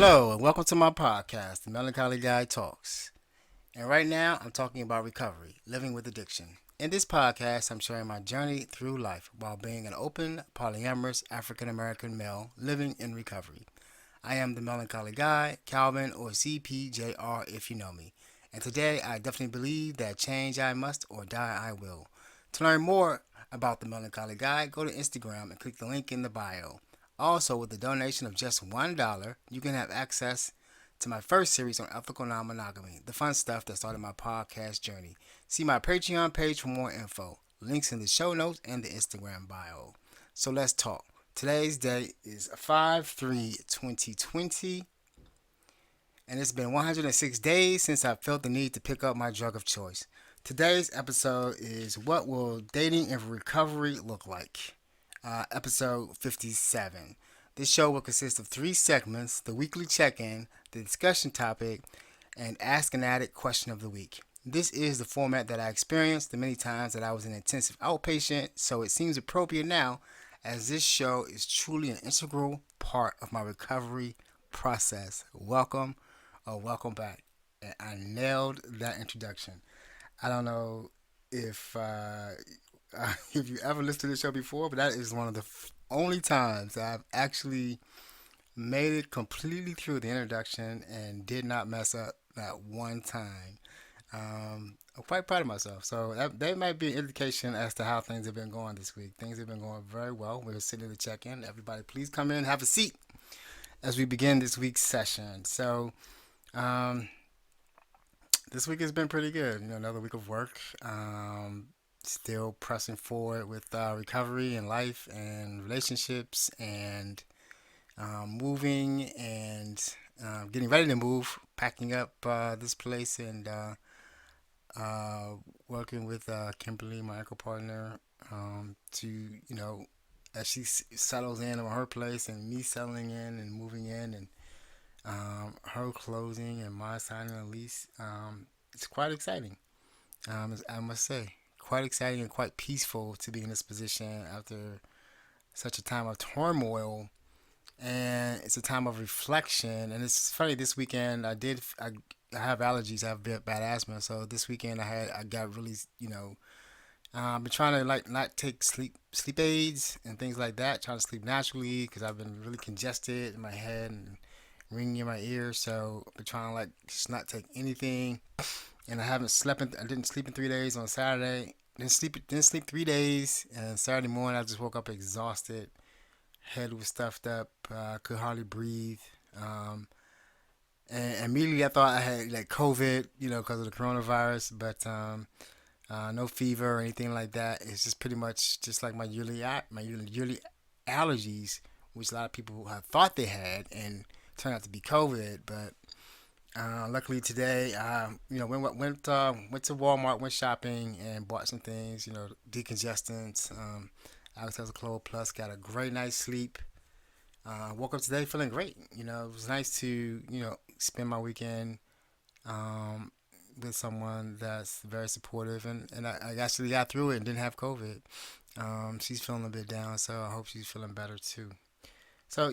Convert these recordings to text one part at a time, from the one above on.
Hello, and welcome to my podcast, The Melancholy Guy Talks. And right now, I'm talking about recovery, living with addiction. In this podcast, I'm sharing my journey through life while being an open, polyamorous African American male living in recovery. I am the Melancholy Guy, Calvin, or CPJR if you know me. And today, I definitely believe that change I must or die I will. To learn more about the Melancholy Guy, go to Instagram and click the link in the bio. Also, with a donation of just $1, you can have access to my first series on ethical non monogamy, the fun stuff that started my podcast journey. See my Patreon page for more info. Links in the show notes and the Instagram bio. So let's talk. Today's date is 5/3/2020, and it's been 106 days since I felt the need to pick up my drug of choice. Today's episode is What Will Dating in Recovery Look Like? Episode 57. This show will consist of three segments: the weekly check in, the discussion topic, and Ask an Addict question of the week. This is the format that I experienced the many times that I was an intensive outpatient, so it seems appropriate now as this show is truly an integral part of my recovery process. Welcome or welcome back. And I nailed that introduction. I don't know if if you ever listened to the show before, but that is one of the only times I've actually made it completely through the introduction and did not mess up that one time. I'm quite proud of myself. So that might be an indication as to how things have been going this week. Things have been going very well. We're sitting to check in. Everybody, please come in, have a seat as we begin this week's session. So, um, this week has been pretty good. Another week of work. Still pressing forward with recovery and life and relationships and moving and getting ready to move, packing up this place and uh, working with Kimberly, my eco partner, to as she settles in on her place and me settling in and moving in and her closing and my signing a lease. It's quite exciting. I must say, quite exciting and quite peaceful to be in this position after such a time of turmoil. And it's a time of reflection. And it's funny. This weekend, I have allergies. I have bad asthma. So this weekend, I got really I've been trying to like not take sleep aids and things like that. Trying to sleep naturally because I've been really congested in my head and ringing in my ears. So I've been trying to like just not take anything. And I haven't slept. I didn't sleep in 3 days on Saturday. Didn't sleep 3 days. And Saturday morning, I just woke up exhausted. Head was stuffed up. Could hardly breathe. Um, and immediately I thought I had like COVID, because of the coronavirus. But no fever or anything like that. It's just pretty much just like my yearly allergies, which a lot of people have thought they had, and turned out to be COVID. But luckily today, went to Walmart, went shopping, and bought some things. Decongestants, Alka Plus. Got a great night's sleep. Woke up today feeling great. It was nice to spend my weekend um, with someone that's very supportive, and I actually got through it and didn't have COVID. She's feeling a bit down, so I hope she's feeling better too. So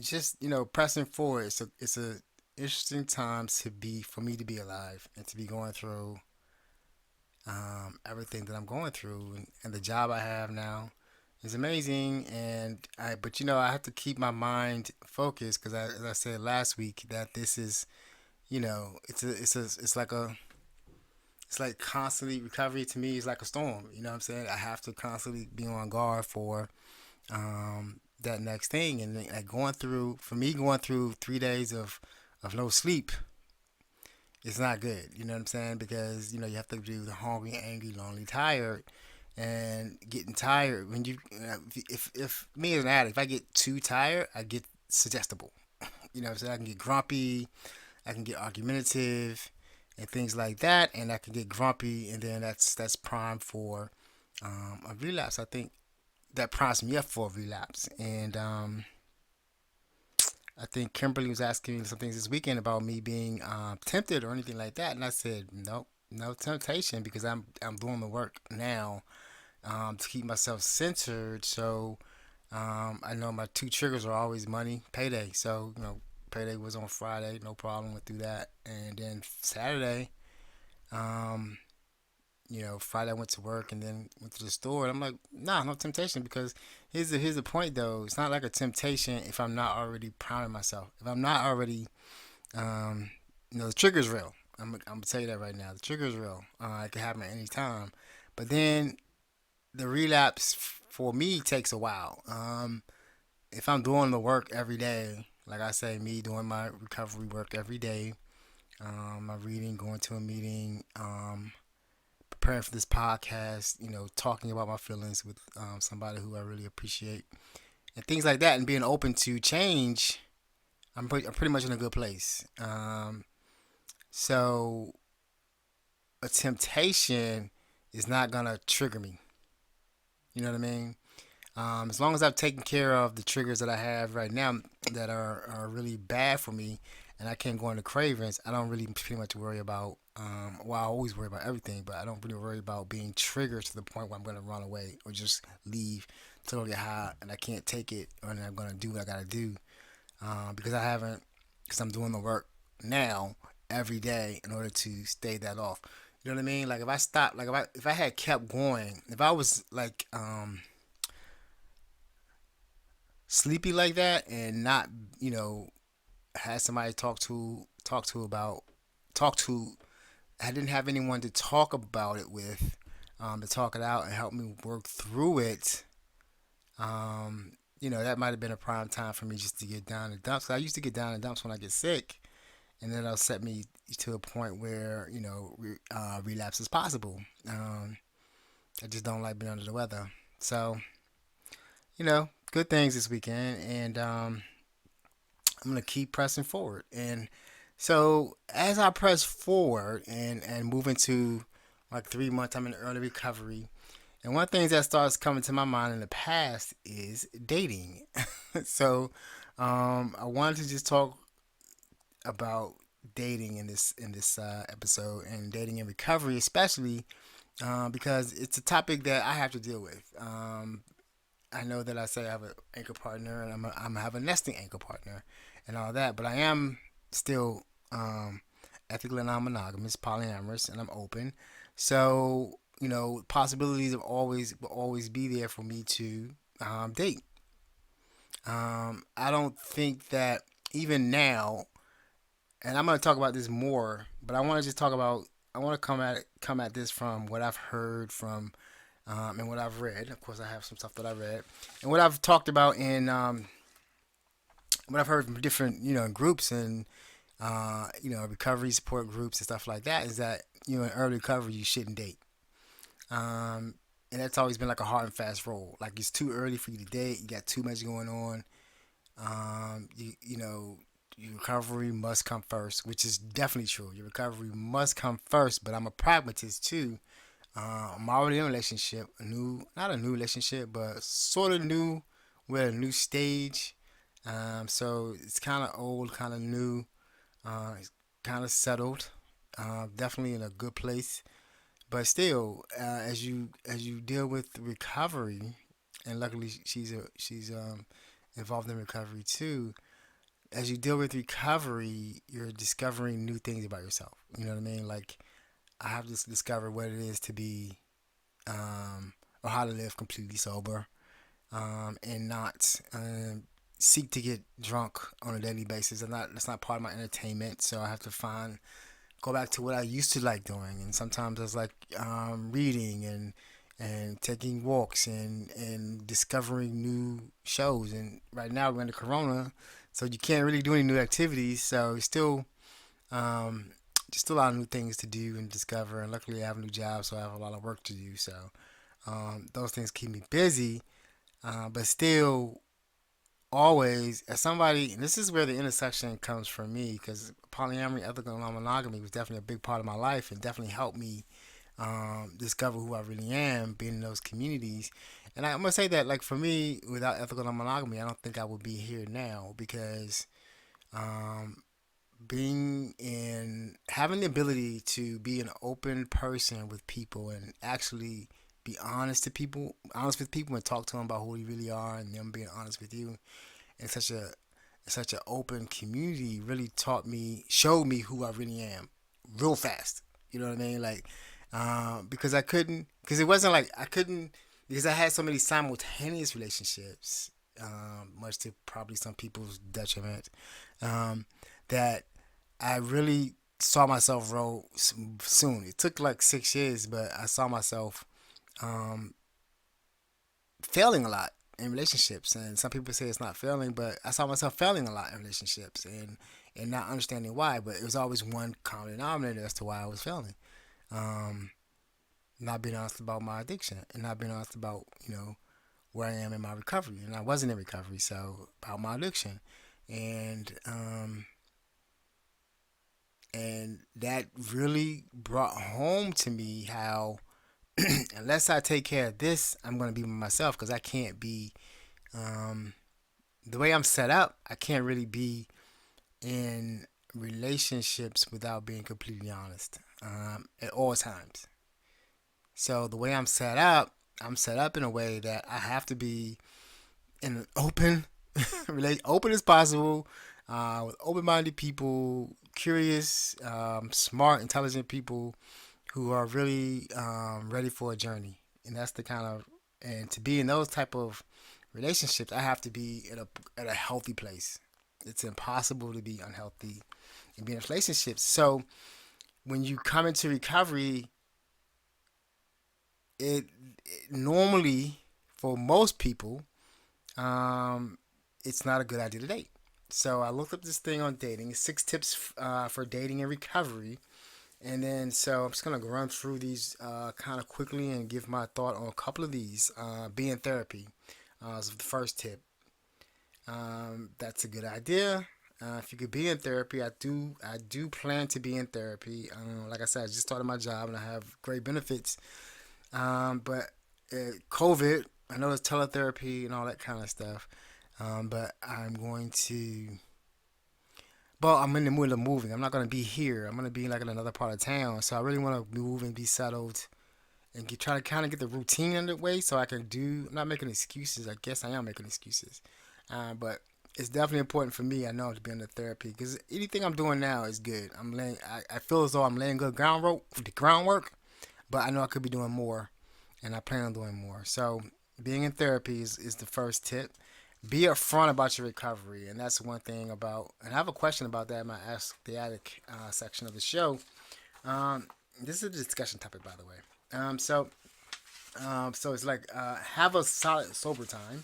just pressing forward. It's a interesting time to be for me to be alive and to be going through everything that I'm going through, and the job I have now is amazing. And I have to keep my mind focused because as I said last week, that this is it's like constantly recovery to me is like a storm. You know what I'm saying? I have to constantly be on guard for that next thing. And like going through 3 days of no sleep, it's not good. You know what I'm saying? Because you have to do the hungry, angry, lonely, tired, and getting tired when if me as an addict, if I get too tired, I get suggestible. What I'm saying? I can get grumpy, I can get argumentative, and things like that, and I can get grumpy, and then that's prime for a relapse. I think that prompts me up for a relapse. And I think Kimberly was asking me some things this weekend about me being tempted or anything like that, and I said nope, no temptation because I'm doing the work now to keep myself centered. So I know my two triggers are always money, payday. So payday was on Friday, no problem, went through that, and then Saturday, um, Friday I went to work and then went to the store. And I'm like, nah, no temptation because here's the point though. It's not like a temptation if I'm not already priming myself. If I'm not already, um, the trigger's real. I'm gonna tell you that right now. The trigger's real. It can happen at any time, but then the relapse for me takes a while. If I'm doing the work every day, like I say, me doing my recovery work every day, my reading, going to a meeting, preparing for this podcast, talking about my feelings with somebody who I really appreciate, and things like that, and being open to change, I'm pretty much in a good place. So a temptation is not gonna trigger me. You know what I mean? As long as I've taken care of the triggers that I have right now that are really bad for me, and I can't go into cravings, I don't really pretty much worry about. Well, I always worry about everything, but I don't really worry about being triggered to the point where I'm going to run away or just leave totally high and I can't take it, and I'm going to do what I got to do because I haven't, because I'm doing the work now every day in order to stay that off. You know what I mean? Like if I stopped, like if I had kept going, if I was like sleepy like that and not, you know, had somebody talk to. I didn't have anyone to talk about it with, to talk it out and help me work through it. That might have been a prime time for me just to get down in dumps. I used to get down in dumps when I get sick, and then that'll set me to a point where relapse is possible. I just don't like being under the weather. So good things this weekend, and I'm gonna keep pressing forward. And so as I press forward and move into like 3 months, I'm in early recovery. And one of the things that starts coming to my mind in the past is dating. So I wanted to just talk about dating in this episode and dating in recovery, especially because it's a topic that I have to deal with. I know that I say I have an anchor partner and I'm have a nesting anchor partner and all that, but I am still ethically non-monogamous, polyamorous, and I'm open. So possibilities of always will always be there for me to date. I don't think that even now, and I'm going to talk about this more, but I want to just talk about. I want to come at this from what I've heard from and what I've read. Of course, I have some stuff that I read and what I've talked about in what I've heard from different groups and recovery support groups and stuff like that is that in early recovery you shouldn't date. And that's always been like a hard and fast rule. Like it's too early for you to date. You got too much going on. Your recovery must come first, which is definitely true. Your recovery must come first. But I'm a pragmatist too. I'm already in a relationship, not a new relationship, but sort of new. We're at a new stage. So it's kind of old, kind of new. It's kind of settled. Definitely in a good place. But still, as you deal with recovery, and luckily she's involved in recovery too. As you deal with recovery, you're discovering new things about yourself. You know what I mean? Like I have just discovered what it is to be, or how to live completely sober, and not seek to get drunk on a daily basis. That's not part of my entertainment. So I have to go back to what I used to like doing, and sometimes it's like reading and taking walks and discovering new shows. And right now we're in the Corona, so you can't really do any new activities. So it's still just still a lot of new things to do and discover. And luckily, I have a new job, so I have a lot of work to do. So those things keep me busy, but still always as somebody, and this is where the intersection comes for me because polyamory, ethical non-monogamy was definitely a big part of my life and definitely helped me discover who I really am being in those communities. And I'm gonna say that like for me, without ethical non-monogamy, I don't think I would be here now because um, being in having the ability to be an open person with people and actually be honest to people, honest with people, and talk to them about who you really are, and them being honest with you. And such an open community really taught me, showed me who I really am, real fast. You know what I mean? Like, because I couldn't, because it wasn't like I couldn't, because I had so many simultaneous relationships, much to probably some people's detriment, um, that I really saw myself roll soon. It took like 6 years, but I saw myself um, failing a lot in relationships. And some people say it's not failing, but I saw myself failing a lot in relationships and not understanding why. But it was always one common denominator as to why I was failing. Um, Not being honest about my addiction and not being honest about where I am in my recovery. And I wasn't in recovery, so about my addiction. And and that really brought home to me how unless I take care of this, I'm going to be by myself because I can't be um, the way I'm set up. I can't really be in relationships without being completely honest at all times. So the way I'm set up in a way that I have to be in an open, open as possible, with open-minded people, curious, smart, intelligent people who are really ready for a journey. And that's the kind of and to be in those type of relationships, I have to be at a healthy place. It's impossible to be unhealthy and be in relationships. So when you come into recovery, it normally for most people, um, it's not a good idea to date. So I looked up this thing on dating, 6 tips for dating and recovery. And then, so I'm just gonna run through these kind of quickly and give my thought on a couple of these. Be in therapy is the first tip. That's a good idea. If you could be in therapy, I do plan to be in therapy. Like I said, I just started my job and I have great benefits. But COVID, I know it's teletherapy and all that kind of stuff. But I'm going to. But I'm in the mood of moving. I'm not gonna be here. I'm gonna be like in another part of town. So I really want to move and be settled and try to kind of get the routine underway so I can do. I'm not making excuses. I guess I am making excuses, but it's definitely important for me. I know to be in the therapy because anything I'm doing now is good. I'm laying. I feel as though I'm laying good groundwork, but I know I could be doing more, and I plan on doing more. So being in therapy is the first tip. Be upfront about your recovery, and that's one thing about. And I have a question about that in my Ask the Addict section of the show. Um, this is a discussion topic, by the way. So it's like have a solid sober time.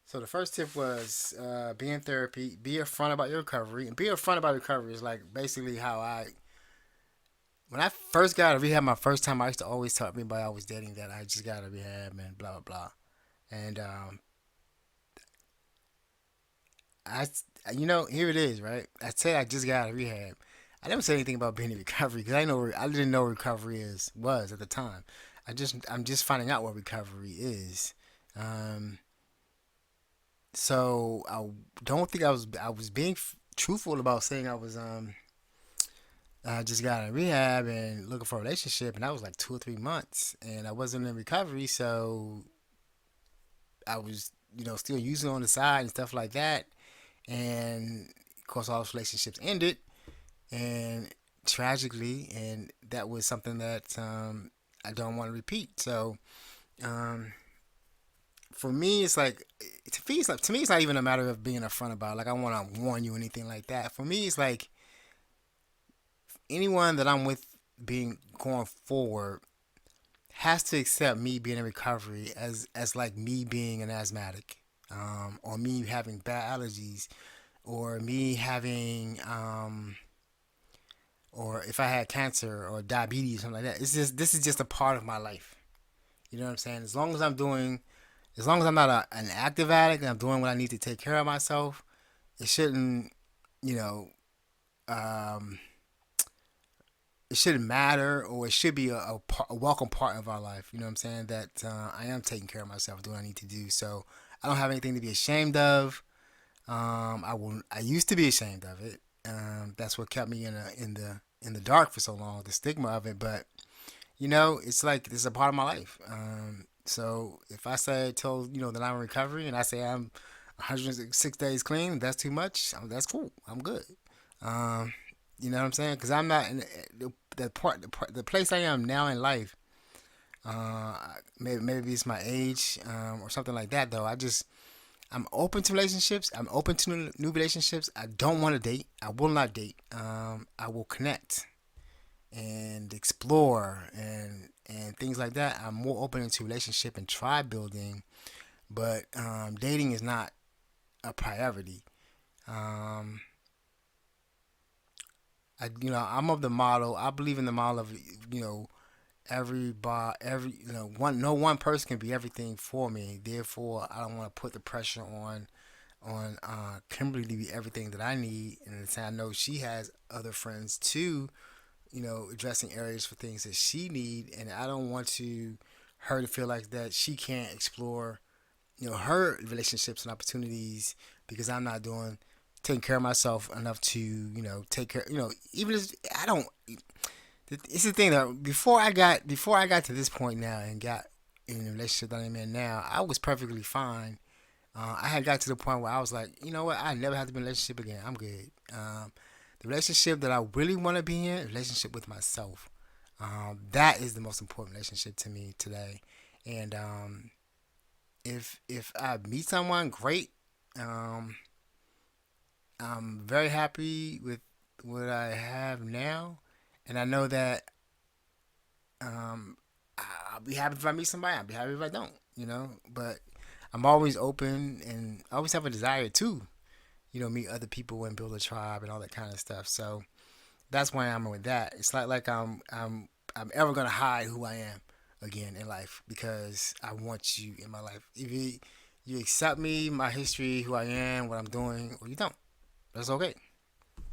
So the first tip was be in therapy, be upfront about your recovery, and be upfront about recovery is like basically how I. When I first got out of rehab, my first time, I used to always tell everybody I was dating that I just got out of rehab and blah blah blah. And I, here it is, right? I said I just got out of rehab. I never said anything about being in recovery because I didn't know what recovery was at the time. I'm just finding out what recovery is. Um, so I don't think I was being truthful about saying I just got out of rehab and looking for a relationship, and that was like 2 or 3 months, and I wasn't in recovery, so I was still using on the side and stuff like that, and of course all those relationships ended, and tragically, and that was something that I don't want to repeat. So um, for me, it's like to me, it's not even a matter of being upfront about it. Like I want to warn you or anything like that. For me, it's like anyone that I'm with being going forward has to accept me being in recovery as like me being an asthmatic, or me having bad allergies, or me having or if I had cancer or diabetes or something like that. It's just this is just a part of my life. You know what I'm saying? As long as I'm not an active addict and I'm doing what I need to take care of myself, it shouldn't, you know, um, it shouldn't matter, or it should be a welcome part of our life. You know what I'm saying? That I am taking care of myself, doing what I need to do. So I don't have anything to be ashamed of. I used to be ashamed of it. That's what kept me in the dark for so long, the stigma of it. But It's like this is a part of my life. So if I say told that I'm in recovery and I say I'm 106 days clean, that's too much. That's cool. I'm good. Um, you know what I'm saying? Because I'm not in the place I am now in life. Maybe it's my age or something like that. Though I'm open to relationships. I'm open to new relationships. I don't want to date. I will not date. I will connect and explore and things like that. I'm more open into relationship and tribe building, but dating is not a priority. Um, I'm of the model. I believe in the model of you know every one no one person can be everything for me. Therefore, I don't want to put the pressure on Kimberly to be everything that I need, and at the time I know she has other friends too, addressing areas for things that she need, and I don't want her to feel like that she can't explore, her relationships and opportunities because I'm not doing taking care of myself enough to, take care, even if I don't. It's the thing that before I got to this point now and got in the relationship that I'm in now, I was perfectly fine. I had got to the point where I was like, you know what, I never have to be in a relationship again. I'm good. The relationship that I really want to be in, a relationship with myself. That is the most important relationship to me today. And if I meet someone great, um, I'm very happy with what I have now, and I know that um, I'll be happy if I meet somebody. I'll be happy if I don't. But I'm always open and I always have a desire to, meet other people and build a tribe and all that kind of stuff. So that's why I'm with that. It's not like I'm ever gonna hide who I am again in life because I want you in my life. If you accept me, my history, who I am, what I'm doing, or you don't, that's okay.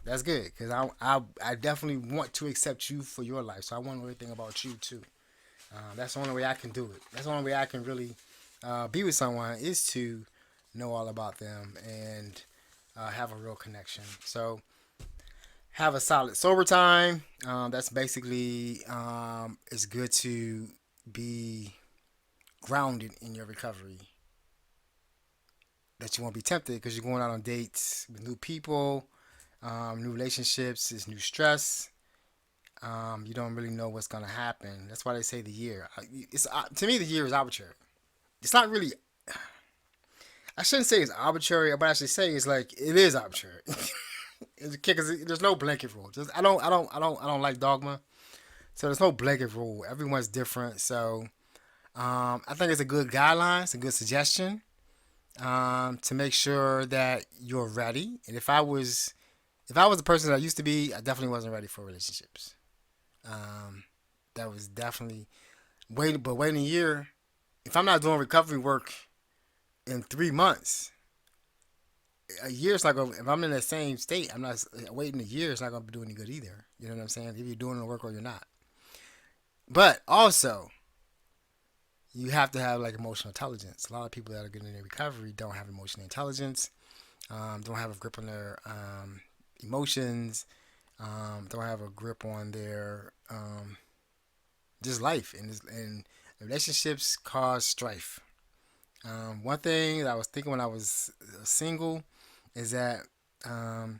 That's good because I definitely want to accept you for your life. So I want everything about you too. That's the only way I can do it. That's the only way I can really be with someone is to know all about them and have a real connection. So have a solid sober time. That's basically it's good to be grounded in your recovery. That you won't be tempted because you're going out on dates with new people, new relationships, is new stress. You don't really know what's gonna happen. That's why they say the year. It's to me the year is arbitrary. It's not really. I shouldn't say it's arbitrary, but I should say it's like it is arbitrary. Because there's no blanket rule. I don't like dogma. So there's no blanket rule. Everyone's different. So I think it's a good guideline. It's a good suggestion to make sure that you're ready. And if I was the person that I used to be, I definitely wasn't ready for relationships. Um, that was definitely waiting a year. If I'm not doing recovery work in 3 months, a year's not going. If I'm in the same state, I'm not waiting a year. It's not going to be doing any good either. You know what I'm saying? If you're doing the work or you're not. But also, you have to have like emotional intelligence. A lot of people that are getting in recovery don't have emotional intelligence. Don't have a grip on their emotions. Don't have a grip on their just life and relationships cause strife. One thing that I was thinking when I was single is that um,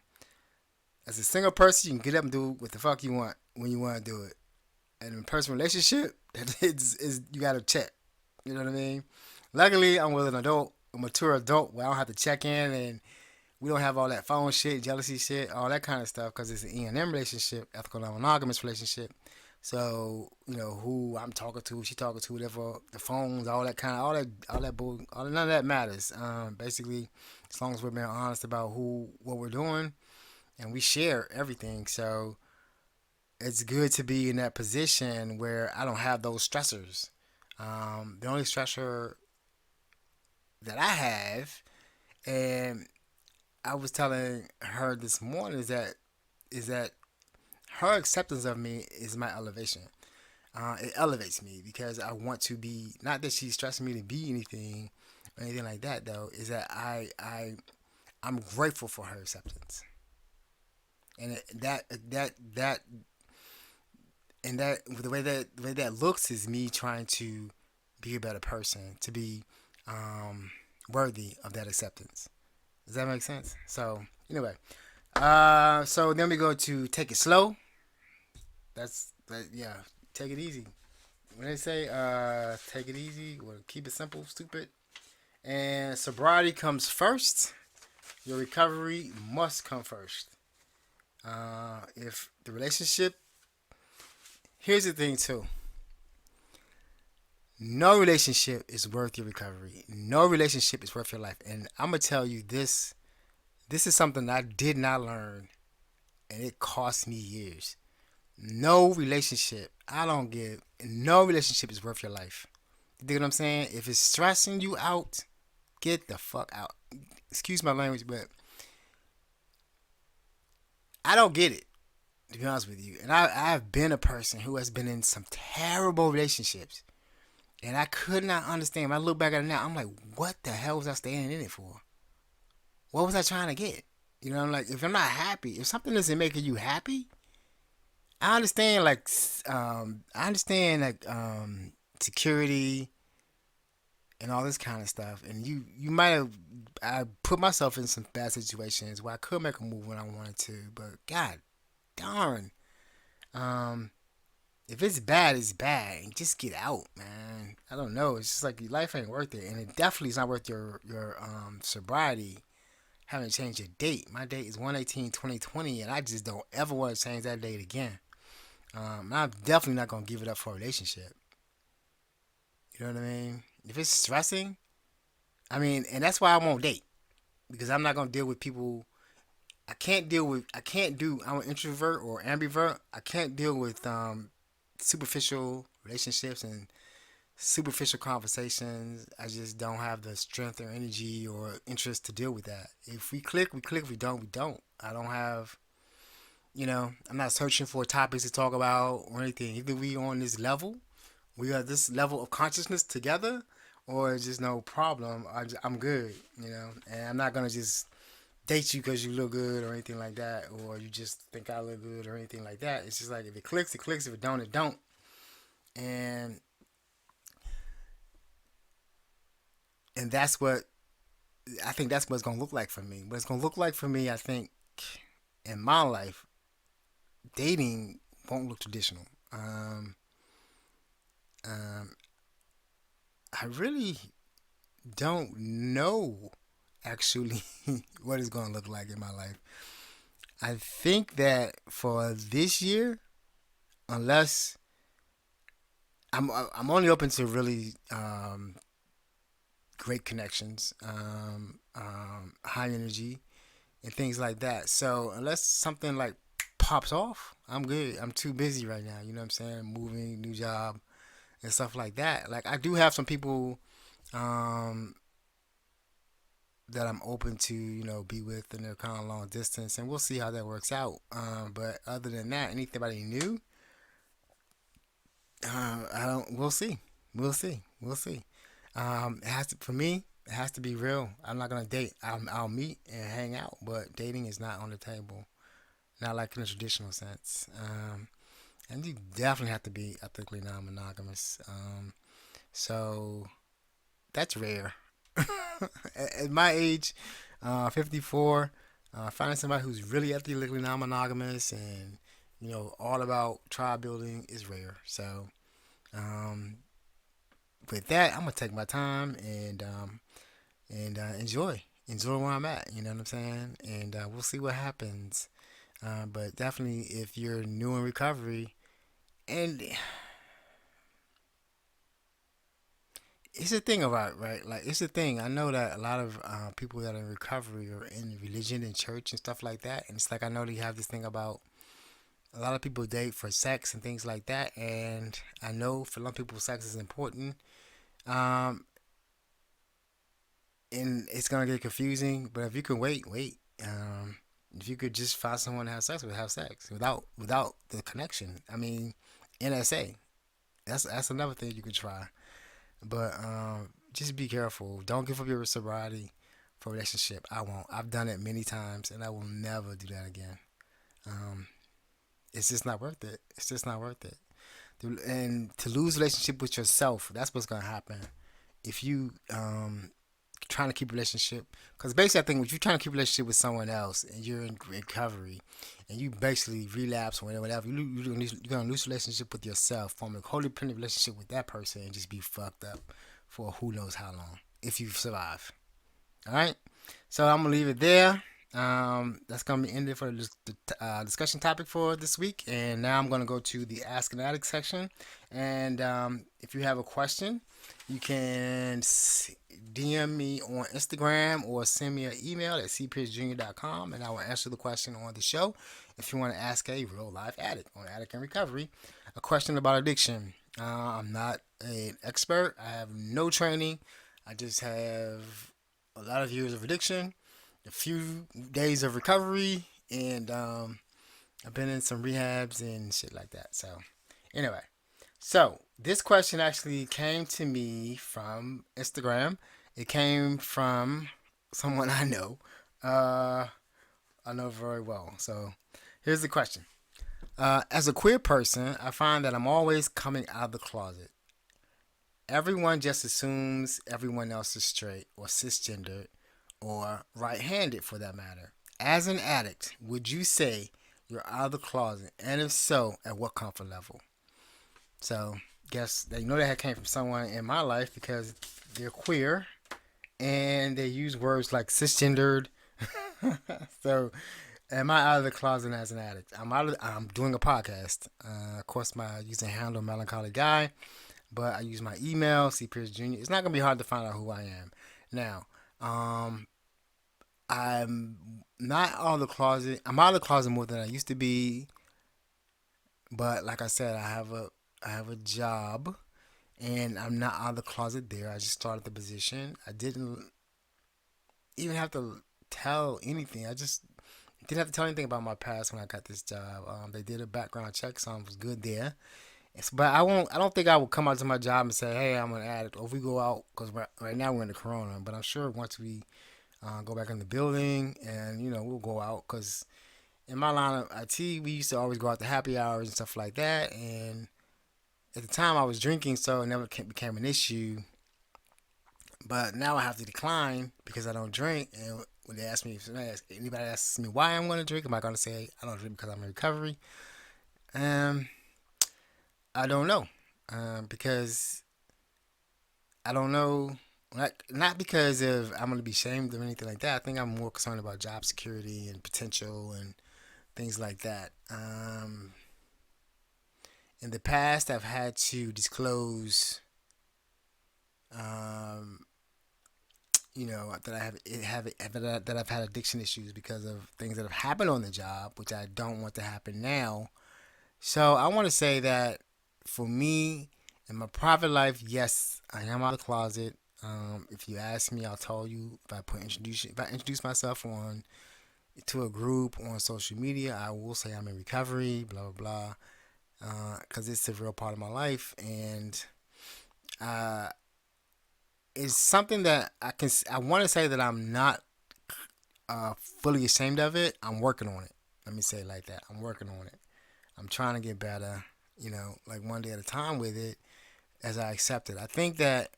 as a single person, you can get up and do what the fuck you want when you want to do it. And in a personal relationship, is you got to check. You know what I mean? Luckily, I'm with an adult, a mature adult, where I don't have to check in and we don't have all that phone shit, jealousy shit, all that kind of stuff because it's an E&M relationship, ethical non-monogamous relationship. So who I'm talking to, who she talking to, whatever the phones, all that bull, none of that matters. Basically, as long as we're being honest about what we're doing, and we share everything. So it's good to be in that position where I don't have those stressors. The only stressor that I have, and I was telling her this morning, is that her acceptance of me is my elevation. It elevates me because I want to be. Not that she's stressing me to be anything or anything like that. Though is that I'm grateful for her acceptance, and that And that the way that looks is me trying to be a better person, to be um, worthy of that acceptance. Does that make sense? So anyway, so then we go to take it slow. That's that. Yeah, take it easy. When they say take it easy, or keep it simple, stupid, and sobriety comes first, your recovery must come first. If the relationship, here's the thing too. No relationship is worth your recovery. No relationship is worth your life. And I'm gonna tell you this. This is something I did not learn, and it cost me years. No relationship. I don't give. No relationship is worth your life. You dig what I'm saying? If it's stressing you out, get the fuck out. Excuse my language, but I don't get it. To be honest with you, and I've been a person who has been in some terrible relationships, and I could not understand. When I look back at it now, I'm like, what the hell was I staying in it for? What was I trying to get? You know, I'm like, if I'm not happy, if something isn't making you happy, I understand like, security and all this kind of stuff. And you might have, I put myself in some bad situations where I could make a move when I wanted to, but God darn, um, if it's bad, it's bad, and just get out, man. I don't know. It's just like your life ain't worth it, and it definitely is not worth your sobriety. Having changed your date. My date is 1/18/2020, and I just don't ever want to change that date again. I'm definitely not gonna give it up for a relationship. You know what I mean? If it's stressing, I mean, and that's why I won't date because I'm not gonna deal with people. I can't deal with. I can't do. I'm an introvert or ambivert. I can't deal with superficial relationships and superficial conversations. I just don't have the strength or energy or interest to deal with that. If we click, we click. If we don't, we don't. I don't have, I'm not searching for topics to talk about or anything. Either we on this level, we are this level of consciousness together, or it's just no problem. I'm good, and I'm not gonna just date you because you look good or anything like that, or you just think I look good or anything like that. It's just like if it clicks, it clicks. If it don't, it don't. And that's what I think that's what it's gonna look like for me. What it's gonna look like for me, I think, in my life, dating won't look traditional. Um, I really don't know actually what it's gonna look like in my life. I think that for this year, unless I'm only open to really great connections, high energy, and things like that. So unless something like pops off, I'm good. I'm too busy right now. You know what I'm saying? Moving, new job, and stuff like that. Like I do have some people um, that I'm open to, be with, and they're kind of long distance, and we'll see how that works out. But other than that, anybody new, I don't. We'll see. We'll see. We'll see. It has to for me. It has to be real. I'm not gonna date. I'll meet and hang out, but dating is not on the table. Not like in the traditional sense. And you definitely have to be ethically non-monogamous. So that's rare. At my age, 54, finding somebody who's really ethically non-monogamous and all about tribe building is rare. So um, with that, I'm gonna take my time and enjoy where I'm at. You know what I'm saying? And we'll see what happens. But definitely, if you're new in recovery, and it's a thing about right, like it's a thing. I know that a lot of people that are in recovery are in religion and church and stuff like that, and it's like I know they have this thing about a lot of people date for sex and things like that, and I know for a lot of people, sex is important. Um, and it's gonna get confusing, but if you can wait, wait. If you could just find someone to have sex without the connection. I mean, NSA. That's another thing you could try. But just be careful. Don't give up your sobriety for a relationship. I won't. I've done it many times, and I will never do that again. Um, it's just not worth it. It's just not worth it. And to lose relationship with yourself, that's what's gonna happen if you trying to keep a relationship. Because basically, I think if you're trying to keep a relationship with someone else and you're in recovery, and you basically relapse or whatever, you're gonna lose relationship with yourself, form a codependent relationship with that person, and just be fucked up for who knows how long if you survive. All right. So I'm gonna leave it there. That's gonna be ended for the discussion topic for this week. And now I'm gonna go to the Ask an Addict section. And if you have a question, you can DM me on Instagram or send me an email at cpsjr.com, and I will answer the question on the show. If you want to ask a real life addict on addict and recovery a question about addiction, I'm not an expert. I have no training. I just have a lot of years of addiction, a few days of recovery, and I've been in some rehabs and shit like that. So, anyway, so this question actually came to me from Instagram. It came from someone I know. Uh, I know very well. So, here's the question. As a queer person, I find that I'm always coming out of the closet. Everyone just assumes everyone else is straight or cisgendered or right handed for that matter. As an addict, would you say you're out of the closet? And if so, at what comfort level? So, guess they know that came from someone in my life because they're queer and they use words like cisgendered. So, am I out of the closet as an addict? I'm doing a podcast. Of course, my using handle Melancholy Guy, but I use my email, C. Pierce Jr. It's not gonna be hard to find out who I am. Now, um, I'm not out of the closet. I'm out of the closet more than I used to be, but like I said, I have a job, and I'm not out of the closet there. I just started the position. I didn't even have to tell anything. I just didn't have to tell anything about my past when I got this job. They did a background check, so I was good there. But I won't. I don't think I will come out to my job and say, "Hey, I'm an addict." Or if we go out, because right now we're in the corona. But I'm sure once we go back in the building, and we'll go out. Because in my line of IT, we used to always go out to happy hours and stuff like that. And at the time, I was drinking, so it never became an issue. But now I have to decline because I don't drink. And when they ask me, if anybody asks me why I'm going to drink, am I going to say I don't drink because I'm in recovery? Um, I don't know. Because I don't know. Not because of I'm going to be shamed or anything like that. I think I'm more concerned about job security and potential and things like that. In the past, I've had to disclose, um, that that I've had addiction issues because of things that have happened on the job, which I don't want to happen now. So I want to say that for me in my private life, yes, I am out of the closet. If you ask me, I'll tell you if I introduce myself on to a group on social media, I will say I'm in recovery, blah blah blah, because it's a real part of my life, and uh, it's something that I want to say that I'm not fully ashamed of it. I'm working on it. Let me say it like that. I'm working on it. I'm trying to get better. Like one day at a time with it as I accept it. I think that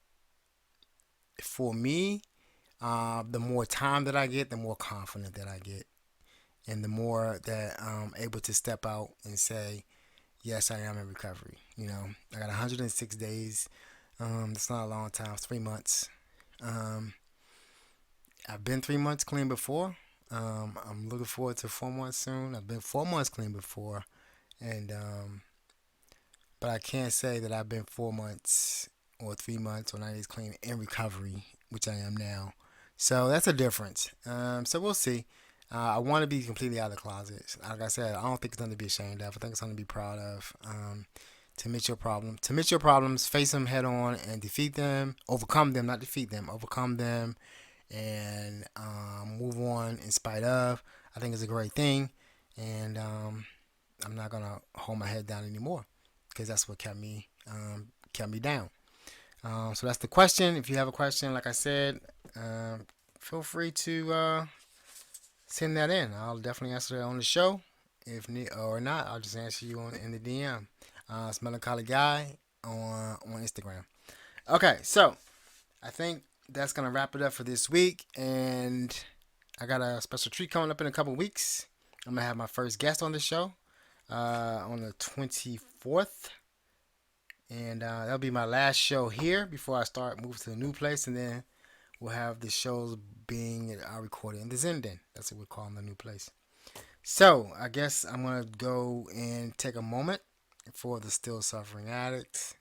for me, the more time that I get, the more confident that I get, and the more that I'm able to step out and say, yes, I am in recovery. I got 106 days. That's not a long time. It's 3 months. Um, I've been 3 months clean before. I'm looking forward to 4 months soon. I've been 4 months clean before, and but I can't say that I've been 4 months or 3 months or 90 days clean in recovery, which I am now. So that's a difference. So we'll see. I want to be completely out of the closet. Like I said, I don't think it's something to be ashamed of. I think it's something to be proud of. To admit your problems, face them head on, and defeat them, overcome them, not defeat them, overcome them, and move on in spite of. I think it's a great thing, and I'm not gonna hold my head down anymore because that's what kept me down. So that's the question. If you have a question, like I said, feel free to send that in. I'll definitely answer that on the show. If or not, I'll just answer you in the DM. It's Melancholy Guy on Instagram. Okay, so I think that's gonna wrap it up for this week, and I got a special treat coming up in a couple weeks. I'm gonna have my first guest on the show on the 24th, and that'll be my last show here before I start moving to the new place, and then we'll have the shows being recorded in the Zindan. That's what we call the new place. So I guess I'm gonna go and take a moment for the still suffering addict.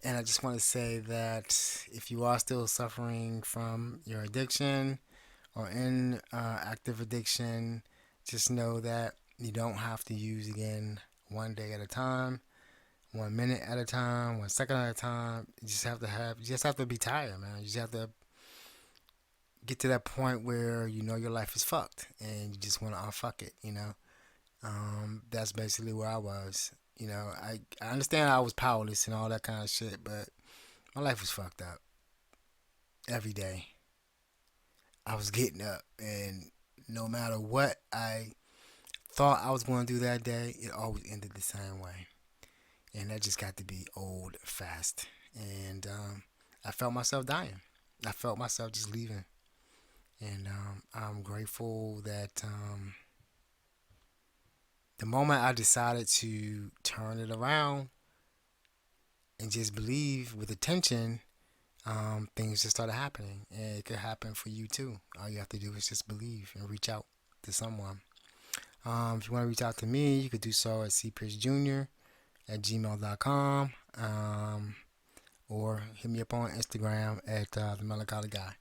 And I just want to say that if you are still suffering from your addiction or in active addiction, just know that you don't have to use again one day at a time, 1 minute at a time, 1 second at a time. You just have to be tired, man. You just have to get to that point where you know your life is fucked and you just want to unfuck it. That's basically where I was. I understand I was powerless and all that kind of shit, but my life was fucked up every day. I was getting up, and no matter what I thought I was going to do that day, it always ended the same way. And that just got to be old fast. And I felt myself dying. I felt myself just leaving. And I'm grateful that the moment I decided to turn it around and just believe with attention, things just started happening. And it could happen for you too. All you have to do is just believe and reach out to someone. If you want to reach out to me, you could do so at cpiercejr@gmail.com, or hit me up on Instagram at the Melancholy Guy.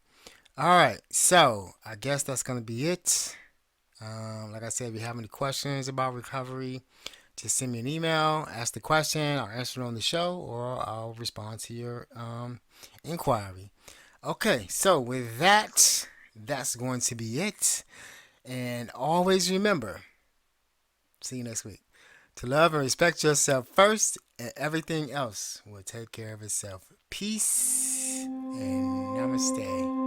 All right, so I guess that's gonna be it. Like I said, if you have any questions about recovery, just send me an email, ask the question, I'll answer it on the show, or I'll respond to your inquiry. Okay, so with that, that's going to be it. And always remember, see you next week, to love and respect yourself first, and everything else will take care of itself. Peace and namaste.